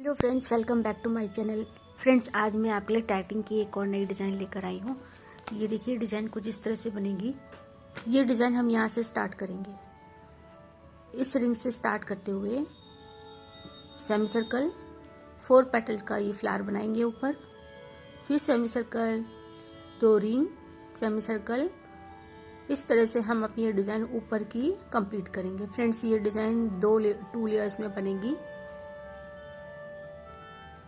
Hello friends, welcome back to my channel. Friends, आज मैं आपके लिए टाइटिंग की एक और नई डिज़ाइन लेकर आई हूँ। ये देखिए, डिज़ाइन कुछ इस तरह से बनेगी। ये डिज़ाइन हम यहाँ से स्टार्ट करेंगे। इस रिंग से स्टार्ट करते हुए सेमी सर्कल, 4 पेटल्स का ये फ्लावर बनाएंगे ऊपर, फिर semi circle, 2 ring, semi circle. इस तरह से हम अपनी ये डिज़ाइन ऊपर की कंप्लीट करेंगे। फ्रेंड्स, ये डिज़ाइन 2 लेयर्स में बनेगी।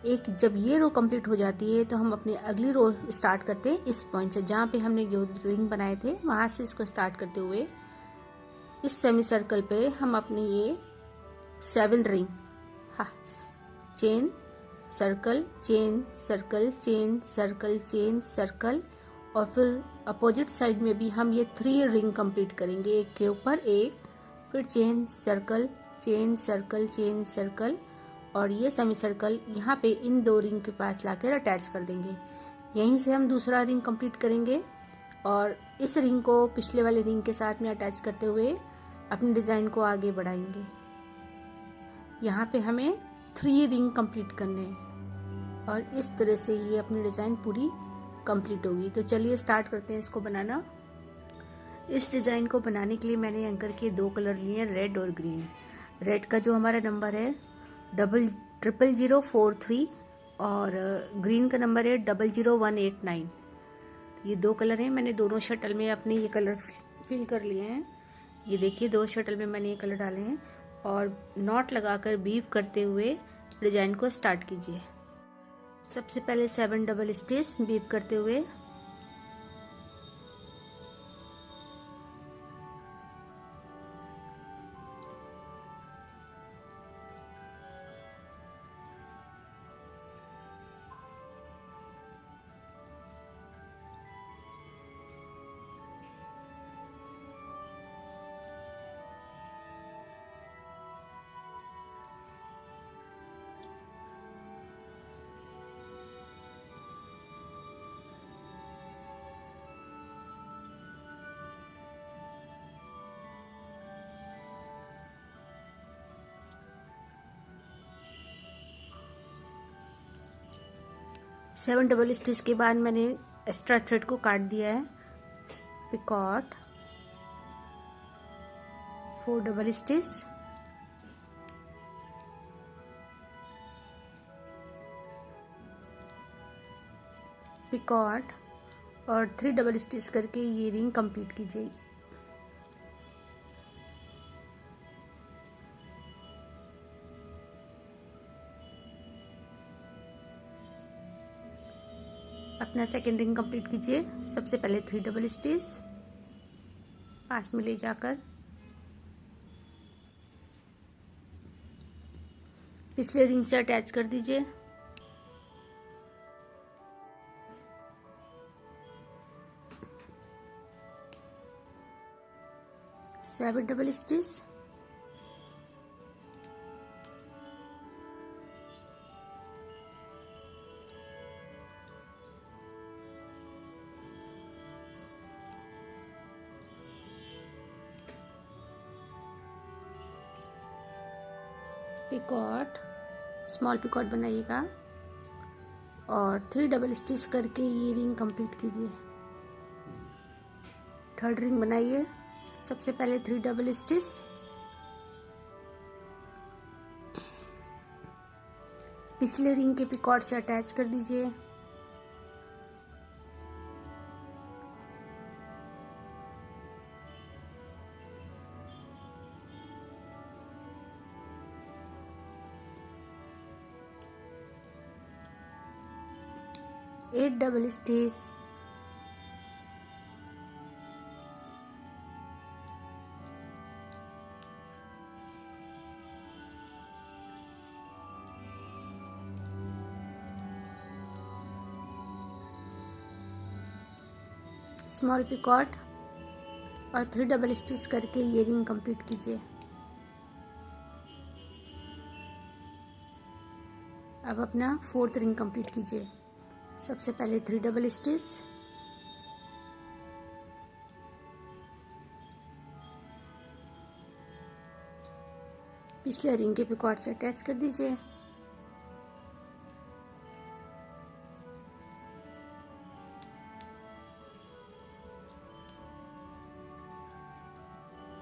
एक जब ये रो कंप्लीट हो जाती है तो हम अपनी अगली रो स्टार्ट करते हैं इस पॉइंट से, जहाँ पे हमने जो रिंग बनाए थे वहाँ से इसको स्टार्ट करते हुए इस सेमी सर्कल पे हम अपनी ये 7 ring, chain circle chain circle chain circle chain circle, और फिर अपोजिट साइड में भी हम ये 3 रिंग कंप्लीट करेंगे, एक के ऊपर एक, फिर chain circle chain circle chain circle, और ये सेमी सर्कल यहाँ पे इन 2 रिंग के पास लाकर अटैच कर देंगे। यहीं से हम दूसरा रिंग कंप्लीट करेंगे और इस रिंग को पिछले वाले रिंग के साथ में अटैच करते हुए अपनी डिज़ाइन को आगे बढ़ाएंगे। यहाँ पे हमें 3 रिंग कंप्लीट करने हैं और इस तरह से ये अपनी डिज़ाइन पूरी कंप्लीट होगी। तो चलिए स्टार्ट करते हैं इसको बनाना। इस डिज़ाइन को बनाने के लिए मैंने एंकर के 2 कलर लिए हैं, रेड और ग्रीन। रेड का जो हमारा नंबर है 000043 और ग्रीन का नंबर है 00189। ये 2 कलर हैं। मैंने दोनों शटल में अपने ये कलर फिल कर लिए हैं। ये देखिए, 2 शटल में मैंने ये कलर डाले हैं और नॉट लगाकर बीव करते हुए डिजाइन को स्टार्ट कीजिए। सबसे पहले 7 डबल स्टिच बीव करते हुए सेवन डबल स्टिच के बाद मैंने एक्स्ट्रा थ्रेड को काट दिया है। पिकॉट, 4 डबल स्टिच, पिकॉट और 3 डबल स्टिच करके ये रिंग कंप्लीट कीजिए। अपना सेकेंड रिंग कंप्लीट कीजिए। सबसे पहले 3 डबल स्टिच पास में ले जाकर पिछले रिंग से अटैच कर दीजिए। Seven double stitch, picot, small picot बनाइएगा और 3 डबल स्टिच करके ये रिंग कंप्लीट कीजिए। थर्ड रिंग बनाइए। सबसे पहले 3 डबल स्टिच, पिछले रिंग के पिकॉट से अटैच कर दीजिए। Eight double stitch, small picot और 3 डबल स्टिच करके ये रिंग कंप्लीट कीजिए। अब अपना 4th रिंग कंप्लीट कीजिए। सबसे पहले 3 डबल स्टिच, पिछले रिंग के पिकॉट से अटैच कर दीजिए।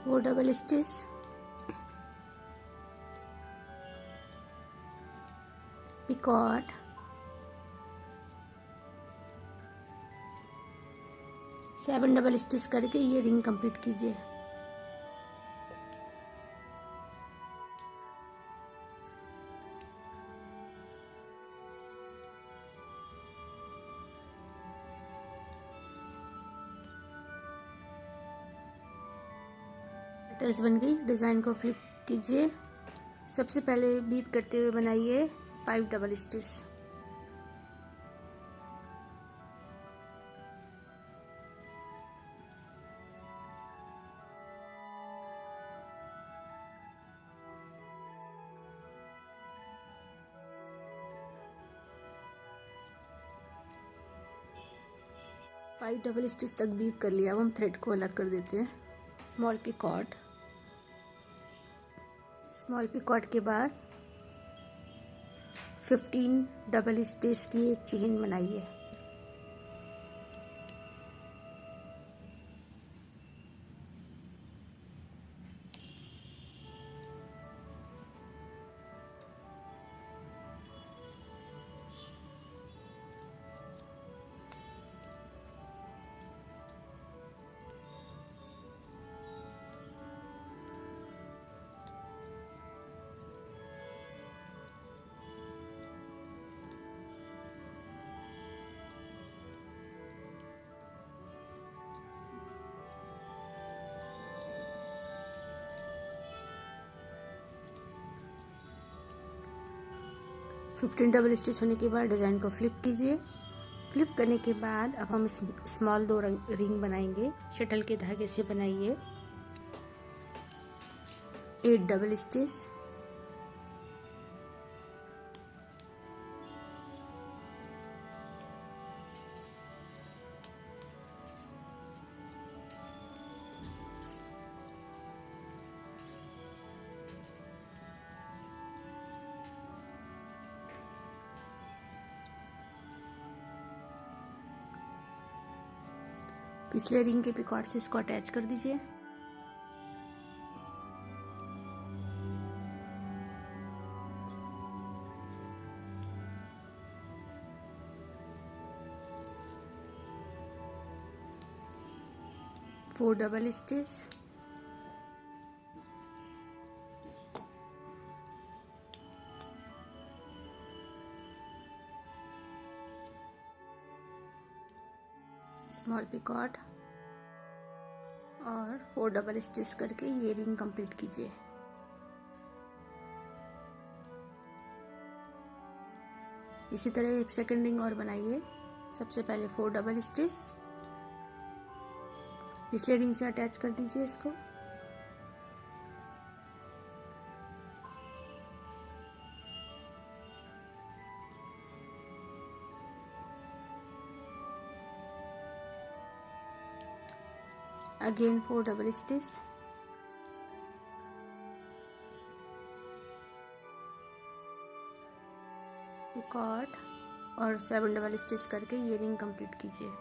4 double stitch, picot, 7 double stitch करके ये रिंग कंप्लीट कीजिए। पेटल्स बन गई। डिज़ाइन को फ्लिप कीजिए। सबसे पहले बीप करते हुए बनाइए 5 double stitch. Five double stitch तक बीप कर लिया। अब हम थ्रेड को अलग कर देते हैं। स्मॉल पिकॉट, स्मॉल पिकॉट के बाद 15 डबल स्टिच की एक चेन बनाइए। फिफ्टीन डबल स्टिच होने के बाद डिज़ाइन को फ्लिप कीजिए। फ्लिप करने के बाद अब हम स्मॉल 2 रिंग बनाएंगे। शटल के धागे से बनाइए 8 डबल स्टिच, पिछले रिंग के पिकॉट से इसको अटैच कर दीजिए। Four double stitch, small picot और 4 डबल स्टिच करके ये रिंग कंप्लीट कीजिए। इसी तरह एक सेकंड रिंग और बनाइए। सबसे पहले 4 डबल स्टिच, पिछले रिंग से अटैच कर दीजिए इसको। अगेन 4 डबल स्टिच, पिकॉट और 7 डबल स्टिच करके ये रिंग कंप्लीट कीजिए।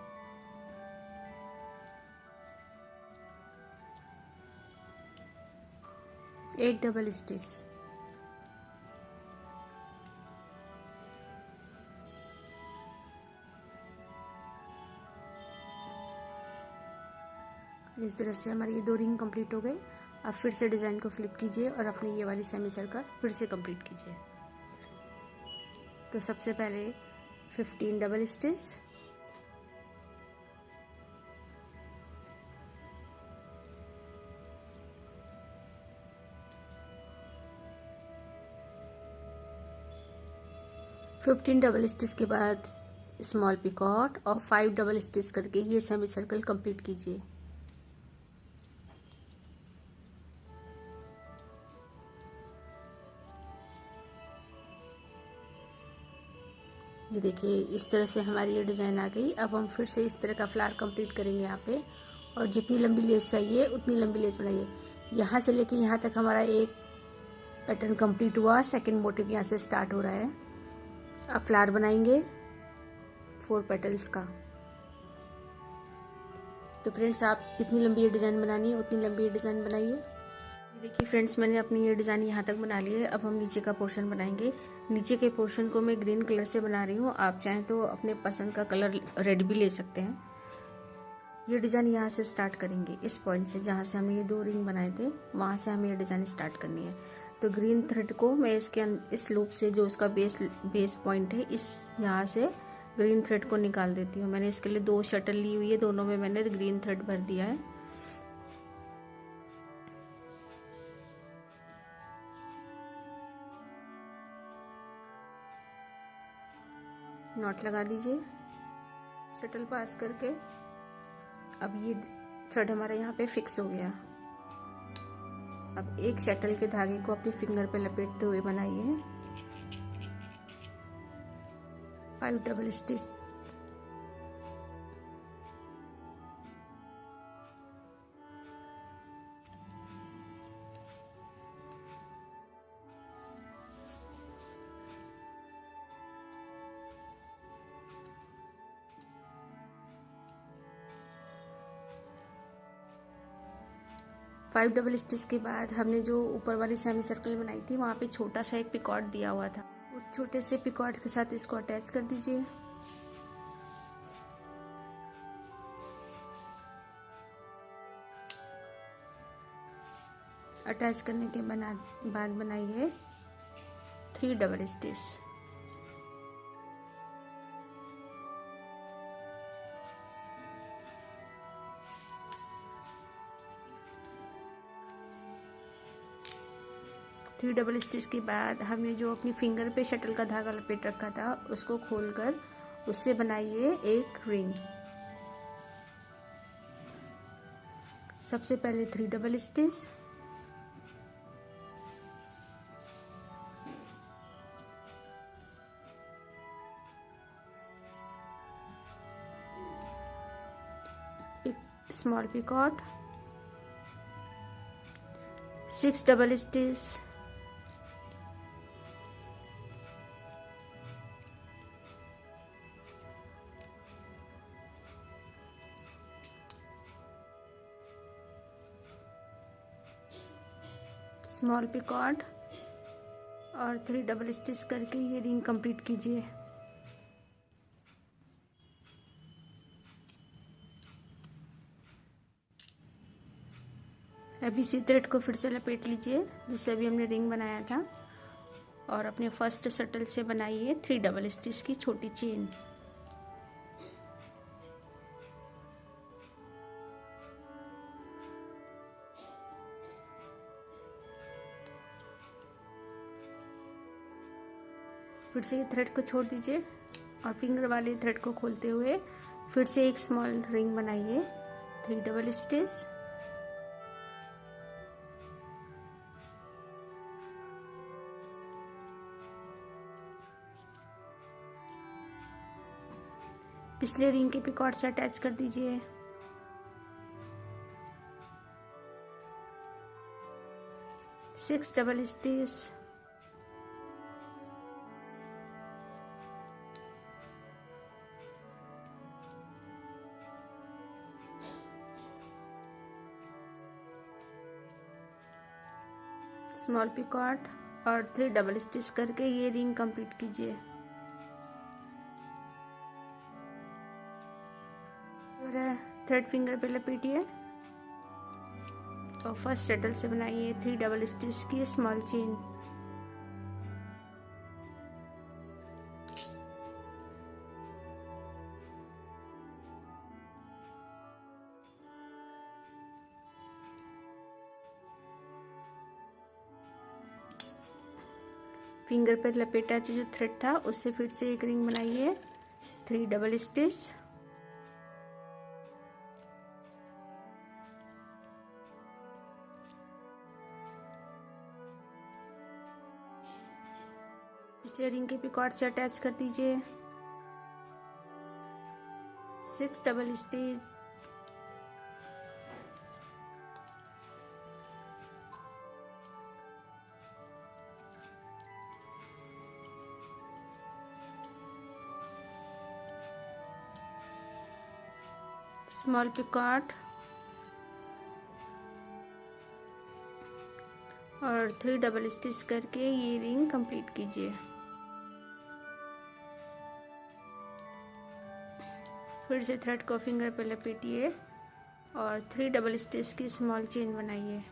एट डबल स्टिच, इस तरह से हमारी ये 2 रिंग कंप्लीट हो गई। अब फिर से डिज़ाइन को फ्लिप कीजिए और अपनी ये वाली सेमी सर्कल फिर से कंप्लीट कीजिए। तो सबसे पहले 15 डबल स्टिच, डबल स्टिच के बाद स्मॉल पिकॉट और 5 डबल स्टिच करके ये सेमी सर्कल कंप्लीट कीजिए। ये देखिए इस तरह से हमारी ये डिज़ाइन आ गई। अब हम फिर से इस तरह का फ्लावर कंप्लीट करेंगे यहाँ पे, और जितनी लंबी लेस चाहिए उतनी लंबी लेस बनाइए। यहाँ से लेके यहाँ तक हमारा एक पैटर्न कंप्लीट हुआ। सेकंड मोटिव यहाँ से स्टार्ट हो रहा है। अब फ्लावर बनाएंगे 4 पेटल्स का। तो फ्रेंड्स आप जितनी लंबी ये डिज़ाइन बनानी है उतनी लंबी ये डिज़ाइन बनाइए। देखिए फ्रेंड्स, मैंने अपनी ये डिज़ाइन यहाँ तक बना ली है। अब हम नीचे का पोर्शन बनाएंगे। नीचे के पोर्शन को मैं ग्रीन कलर से बना रही हूँ। आप चाहें तो अपने पसंद का कलर रेड भी ले सकते हैं। ये डिज़ाइन यहाँ से स्टार्ट करेंगे, इस पॉइंट से जहाँ से हमने ये 2 रिंग बनाए थे, वहाँ से हमें ये डिज़ाइन स्टार्ट करनी है। तो ग्रीन थ्रेड को मैं इस लूप से, जो उसका बेस पॉइंट है, इस यहाँ से ग्रीन थ्रेड को निकाल देती हूँ। मैंने इसके लिए 2 शटल ली हुई है, दोनों में मैंने ग्रीन थ्रेड भर दिया है। नॉट लगा दीजिए शटल पास करके। अब ये थ्रेड हमारा यहाँ पे फिक्स हो गया। अब एक शटल के धागे को अपनी फिंगर पे लपेटते हुए बनाइए 5 double stitch. Five double stitch के बाद हमने जो ऊपर वाली सेमी सर्कल बनाई थी, वहाँ पे छोटा सा एक पिकॉट दिया हुआ था। उस छोटे से पिकॉट के साथ इसको अटैच कर दीजिए। अटैच करने के बाद बनाइए 3 double stitch. Three double stitch के बाद हमने जो अपनी फिंगर पे शटल का धागा लपेट रखा था, उसको खोलकर उससे बनाइए एक रिंग। सबसे पहले 3 double stitch, small picot, 6 double stitch, small picot और 3 डबल स्टिच करके ये रिंग कंप्लीट कीजिए। अभी इसी थ्रेड को फिर से लपेट लीजिए जिससे अभी हमने रिंग बनाया था, और अपने फर्स्ट शटल से बनाइए 3 डबल स्टिच की छोटी चेन। फिर से ये थ्रेड को छोड़ दीजिए और फिंगर वाले थ्रेड को खोलते हुए फिर से एक स्मॉल रिंग बनाइए 3 डबल स्टिच, पिछले रिंग के पिकॉट से अटैच कर दीजिए। Six double stitch, small picot और 3 डबल स्टिच करके ये रिंग कंप्लीट कीजिए। थर्ड फिंगर पे लपेटिए और फर्स्ट शटल से बनाइए 3 डबल स्टिच की स्मॉल चेन। फिंगर पर लपेटा जो थ्रेड था उससे फिर से एक रिंग बनाइए 3 डबल स्टिच, पिछले रिंग के पिकॉट से अटैच कर दीजिए। 6 डबल स्टिच, स्मॉल पिकॉट और 3 डबल स्टिच करके ये रिंग कंप्लीट कीजिए। फिर से थ्रेड को फिंगर पे लपेटिए और 3 डबल स्टिच की स्मॉल चेन बनाइए।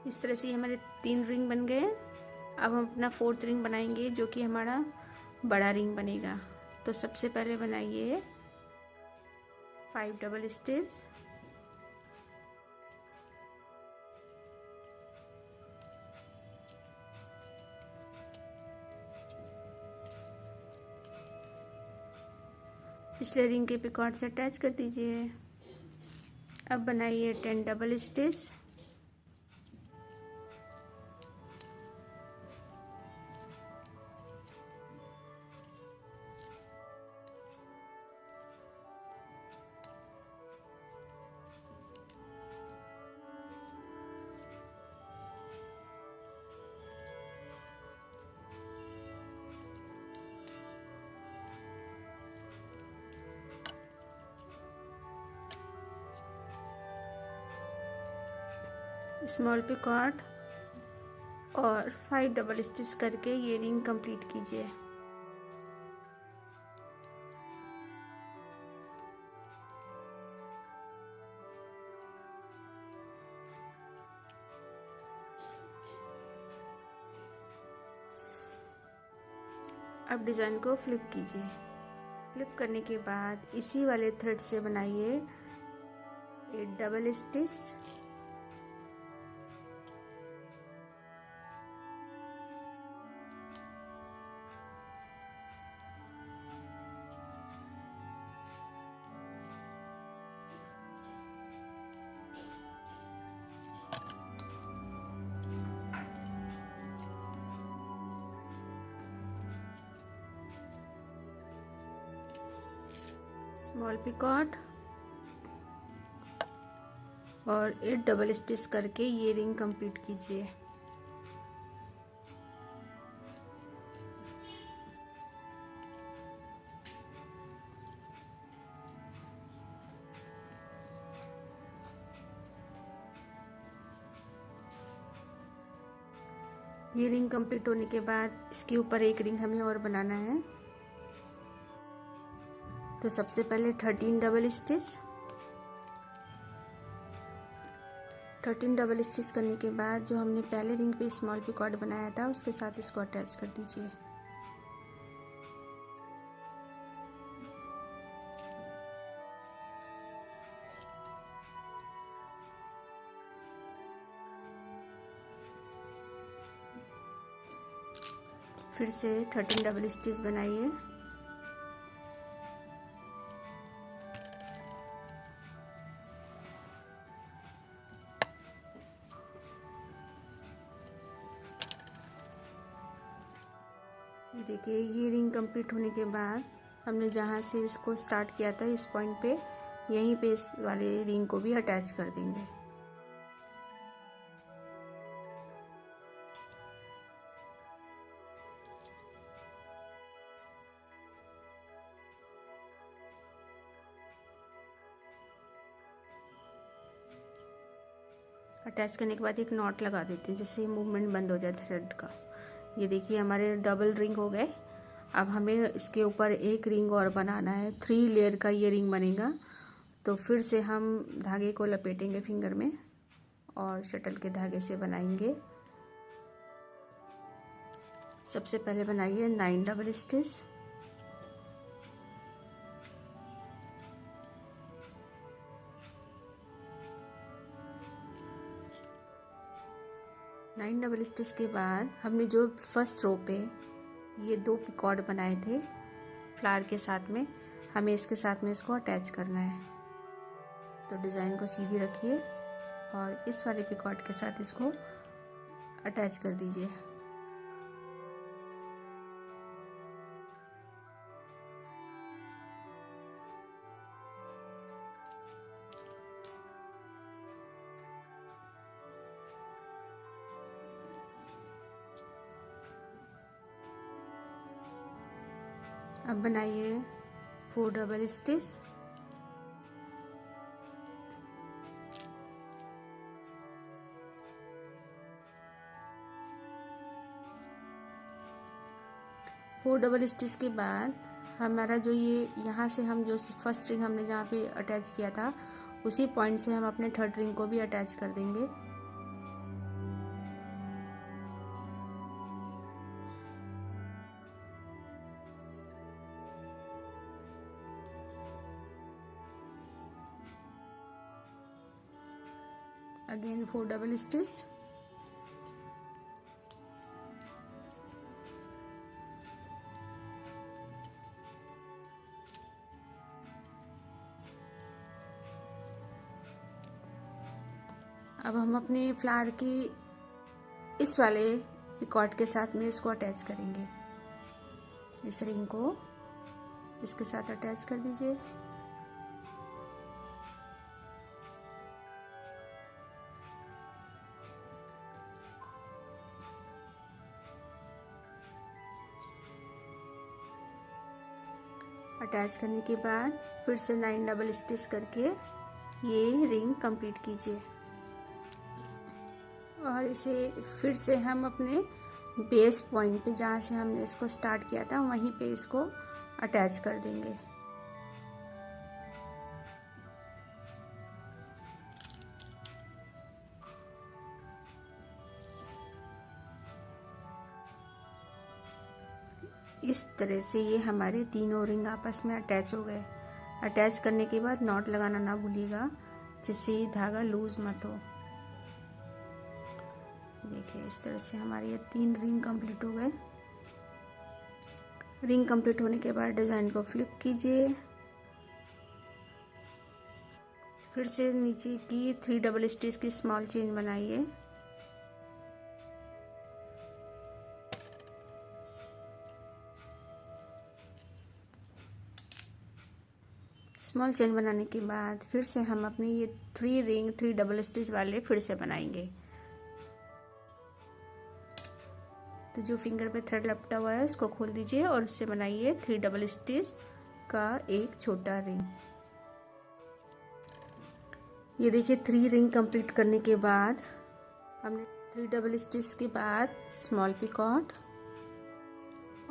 इस तरह से हमारे 3 रिंग बन गए। अब हम अपना 4th रिंग बनाएंगे जो कि हमारा बड़ा रिंग बनेगा। तो सबसे पहले बनाइए 5 डबल स्टिच, पिछले रिंग के पिकॉट से अटैच कर दीजिए। अब बनाइए 10 डबल स्टिच, स्मॉल पिकॉट और 5 डबल स्टिच करके ये रिंग कंप्लीट कीजिए। अब डिज़ाइन को फ्लिप कीजिए। फ्लिप करने के बाद इसी वाले थ्रेड से बनाइए 8 डबल स्टिच, स्मॉल पिकॉट और 8 डबल स्टिच करके ये रिंग कंप्लीट कीजिए। ये रिंग कंप्लीट होने के बाद इसके ऊपर एक रिंग हमें और बनाना है। तो सबसे पहले 13 डबल स्टिच, 13 डबल स्टिच करने के बाद जो हमने पहले रिंग पे स्मॉल पिकॉट बनाया था उसके साथ इसको अटैच कर दीजिए। फिर से 13 डबल स्टिच बनाइए। ये देखिए, ये रिंग कंप्लीट होने के बाद हमने जहाँ से इसको स्टार्ट किया था इस पॉइंट पे, यहीं पे इस वाले रिंग को भी अटैच कर देंगे। अटैच करने के बाद एक नॉट लगा देते हैं जिससे मूवमेंट बंद हो जाए थ्रेड का। ये देखिए हमारे डबल रिंग हो गए। अब हमें इसके ऊपर एक रिंग और बनाना है, 3 लेयर का ये रिंग बनेगा। तो फिर से हम धागे को लपेटेंगे फिंगर में और शटल के धागे से बनाएंगे। सबसे पहले बनाइए 9 double stitch, nine double stitch के बाद हमने जो फर्स्ट रो पे ये 2 पिकॉट बनाए थे फ्लावर के साथ में, हमें इसके साथ में इसको अटैच करना है। तो डिज़ाइन को सीधी रखिए और इस वाले पिकॉट के साथ इसको अटैच कर दीजिए। अब बनाइए 4 double stitch. Four double stitch के बाद हमारा जो ये यहाँ से हम जो फर्स्ट रिंग हमने जहाँ पे अटैच किया था उसी पॉइंट से हम अपने थर्ड रिंग को भी अटैच कर देंगे। Again 4 double stitch. अब हम अपने फ्लावर की इस वाले पिकॉट के साथ में इसको अटैच करेंगे। इस रिंग को इसके साथ अटैच कर दीजिए। अटैच करने के बाद फिर से 9 डबल स्टिच करके ये रिंग कंप्लीट कीजिए और इसे फिर से हम अपने बेस पॉइंट पे जहाँ से हमने इसको स्टार्ट किया था वहीं पे इसको अटैच कर देंगे। इस तरह से ये हमारे तीनों रिंग आपस में अटैच हो गए। अटैच करने के बाद नॉट लगाना ना भूलिएगा जिससे धागा लूज मत हो। देखिए इस तरह से हमारे ये 3 रिंग कंप्लीट हो गए। रिंग कंप्लीट होने के बाद डिज़ाइन को फ्लिप कीजिए। फिर से नीचे की 3 डबल स्टिच की स्मॉल चेन बनाइए। स्मॉल चेन बनाने के बाद फिर से हम अपनी ये 3 रिंग 3 डबल स्टिच वाले फिर से बनाएंगे। तो जो फिंगर पे थ्रेड लपटा हुआ है उसको खोल दीजिए और उससे बनाइए 3 डबल स्टिच का एक छोटा रिंग। ये देखिए 3 रिंग कंप्लीट करने के बाद हमने 3 डबल स्टिच के बाद स्मॉल पिकॉट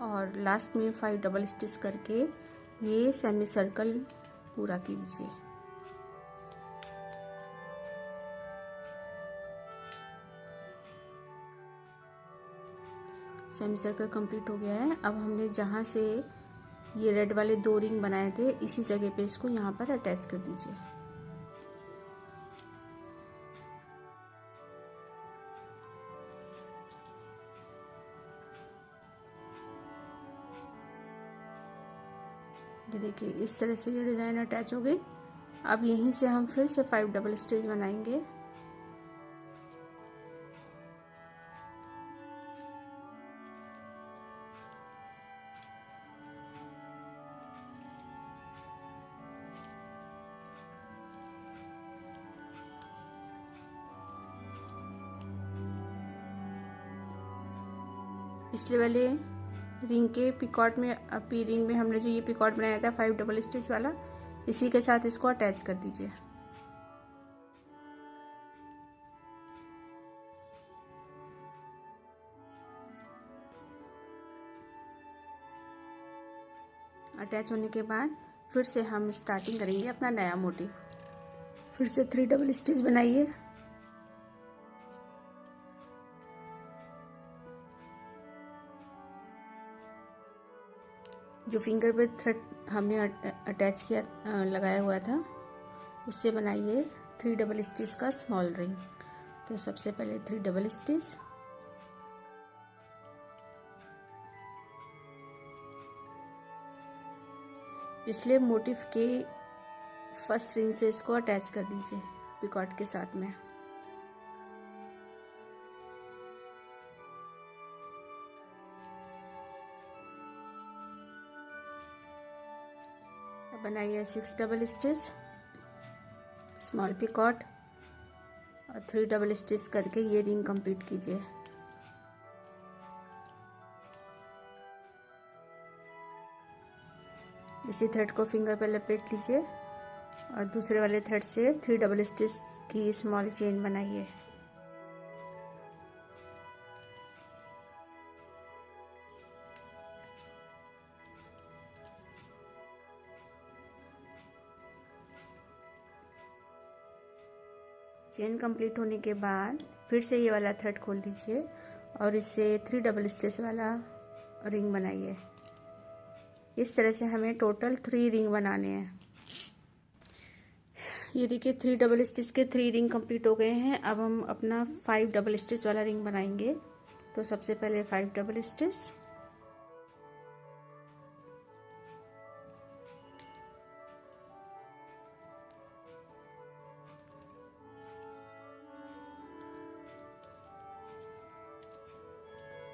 और लास्ट में 5 डबल स्टिच करके ये सेमी सर्कल पूरा कीजिए। सेमी सर्कल कंप्लीट हो गया है। अब हमने जहाँ से ये रेड वाले 2 रिंग बनाए थे इसी जगह पे इसको यहाँ पर अटैच कर दीजिए। ये देखिए इस तरह से ये डिज़ाइन अटैच हो गई। अब यहीं से हम फिर से 5 डबल स्टिच बनाएंगे। पिछले वाले रिंग के पिकॉट में अपी रिंग में हमने जो ये पिकॉट बनाया था 5 डबल स्टिच वाला इसी के साथ इसको अटैच कर दीजिए। अटैच होने के बाद फिर से हम स्टार्टिंग करेंगे अपना नया मोटिव। फिर से 3 डबल स्टिच बनाइए। जो फिंगर पे थ्रेड हमने अटैच किया लगाया हुआ था उससे बनाइए 3 डबल स्टिच का स्मॉल रिंग। तो सबसे पहले 3 डबल स्टिच, पिछले मोटिव के फर्स्ट रिंग से इसको अटैच कर दीजिए पिकॉट के साथ में। बनाइए 6 डबल स्टिच, स्मॉल पिकॉट और 3 डबल स्टिच करके ये रिंग कंप्लीट कीजिए। इसी थ्रेड को फिंगर पर लपेट लीजिए और दूसरे वाले थ्रेड से 3 डबल स्टिच की स्मॉल चेन बनाइए। चेन कंप्लीट होने के बाद फिर से ये वाला थ्रेड खोल दीजिए और इससे 3 डबल स्टिच वाला रिंग बनाइए। इस तरह से हमें टोटल 3 रिंग बनाने हैं। ये देखिए 3 डबल स्टिच के 3 रिंग कंप्लीट हो गए हैं। अब हम अपना 5 डबल स्टिच वाला रिंग बनाएंगे। तो सबसे पहले 5 डबल स्टिच,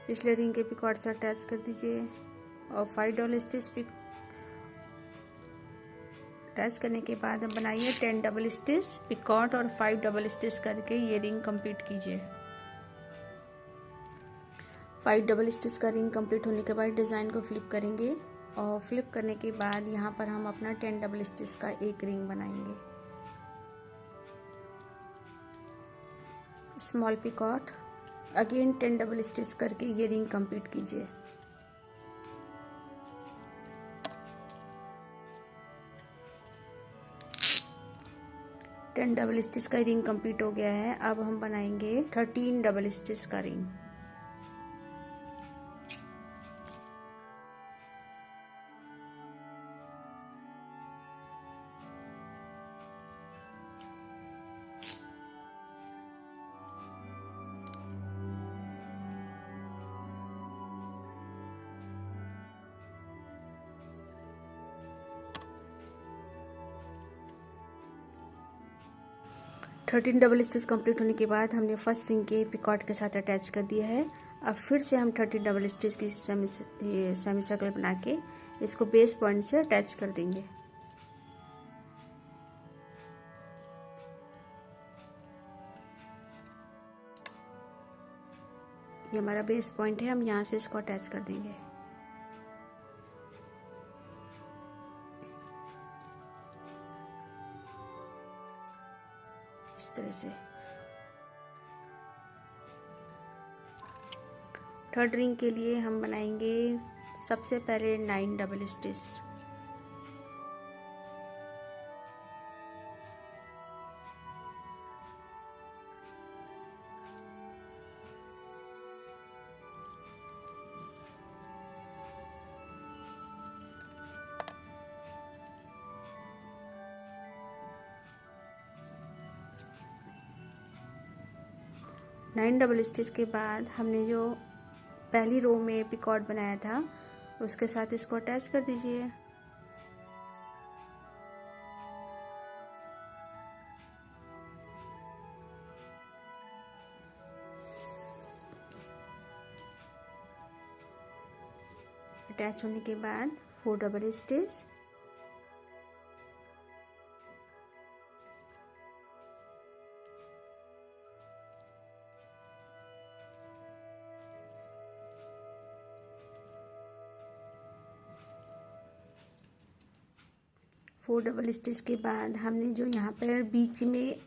पिछले रिंग के पिकॉट से अटैच कर दीजिए और 5 डबल स्टिच पिक अटैच करने के बाद हम बनाइए 10 डबल स्टिच, पिकॉट और 5 डबल स्टिच करके ये रिंग कंप्लीट कीजिए। 5 डबल स्टिच का रिंग कंप्लीट होने के बाद डिज़ाइन को फ्लिप करेंगे और फ्लिप करने के बाद यहाँ पर हम अपना 10 डबल स्टिच का एक रिंग बनाएंगे। Small picot, again 10 double stitch करके ये रिंग कंप्लीट कीजिए। डबल स्टिच का रिंग कंप्लीट हो गया है। अब हम बनाएंगे 13 डबल स्टिच का ring. Thirteen double stitch complete होने के बाद हमने फर्स्ट रिंग के पिकॉट के साथ अटैच कर दिया है। अब फिर से हम 13 डबल स्टिच की सेमी सर्कल बना के इसको बेस पॉइंट से अटैच कर देंगे। ये हमारा बेस पॉइंट है, हम यहाँ से इसको अटैच कर देंगे। इस तरह से थर्ड रिंग के लिए हम बनाएंगे सबसे पहले 9 double stitch. Nine double stitch के बाद हमने जो पहली रो में पिकॉट बनाया था उसके साथ इसको अटैच कर दीजिए। अटैच होने के बाद 4 double stitch, four double stitch के बाद हमने जो यहाँ पर बीच में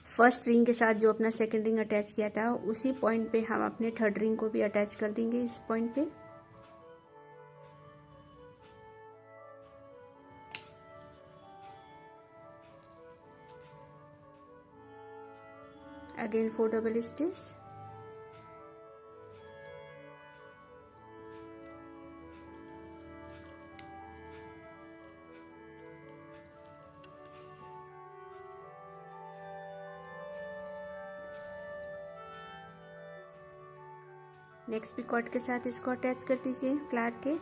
फर्स्ट रिंग के साथ जो अपना सेकंड रिंग अटैच किया था उसी पॉइंट पे हम अपने थर्ड रिंग को भी अटैच कर देंगे। इस पॉइंट पे again 4 double stitch, next picot के साथ इसको अटैच कर दीजिए फ्लावर के।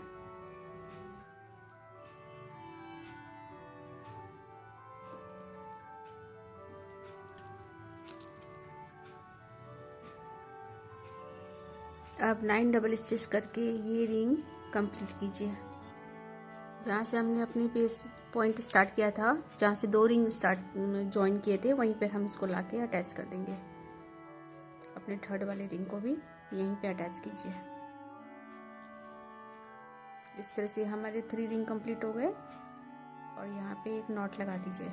अब 9 डबल स्टिच करके ये रिंग कंप्लीट कीजिए। जहाँ से हमने अपनी बेस पॉइंट स्टार्ट किया था, जहाँ से 2 रिंग स्टार्ट ज्वाइन किए थे, वहीं पर हम इसको लाके अटैच कर देंगे। अपने थर्ड वाले रिंग को भी यहीं पे अटैच कीजिए। इस तरह से हमारे 3 रिंग कंप्लीट हो गए और यहाँ पे एक नॉट लगा दीजिए।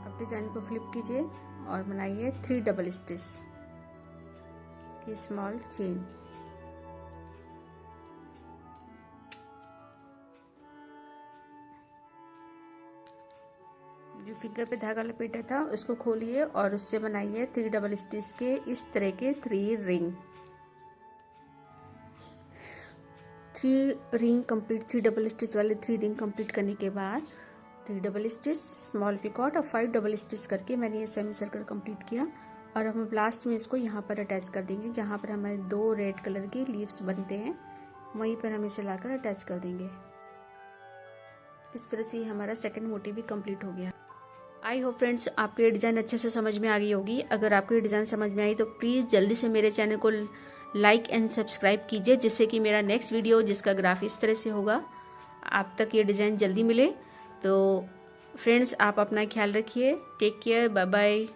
अब डिजाइन को फ्लिप कीजिए और बनाइए 3 डबल स्टिच की स्मॉल चेन। जो फिगर पे धागा लपेटा था उसको खोलिए और उससे बनाइए 3 डबल स्टिच के इस तरह के 3 ring. 3 ring complete, 3 double stitch वाले 3 रिंग कंप्लीट करने के बाद 3 डबल स्टिच, स्मॉल पिकॉट और 5 डबल स्टिच करके मैंने ये सेमी सर्कल कंप्लीट किया। और हम लास्ट में इसको यहाँ पर अटैच कर देंगे, जहाँ पर हमारे 2 रेड कलर के लीव्स बनते हैं वहीं पर हम इसे लाकर अटैच कर देंगे। इस तरह से हमारा सेकंड मोटिव भी कंप्लीट हो गया। आई होप फ्रेंड्स आपको ये डिज़ाइन अच्छे से समझ में आ गई होगी। अगर आपको ये डिज़ाइन समझ में आई तो प्लीज़ जल्दी से मेरे चैनल को लाइक एंड सब्सक्राइब कीजिए, जिससे कि मेरा नेक्स्ट वीडियो जिसका ग्राफ इस तरह से होगा आप तक ये डिज़ाइन जल्दी मिले। तो फ्रेंड्स आप अपना ख्याल रखिए। Take care, bye bye.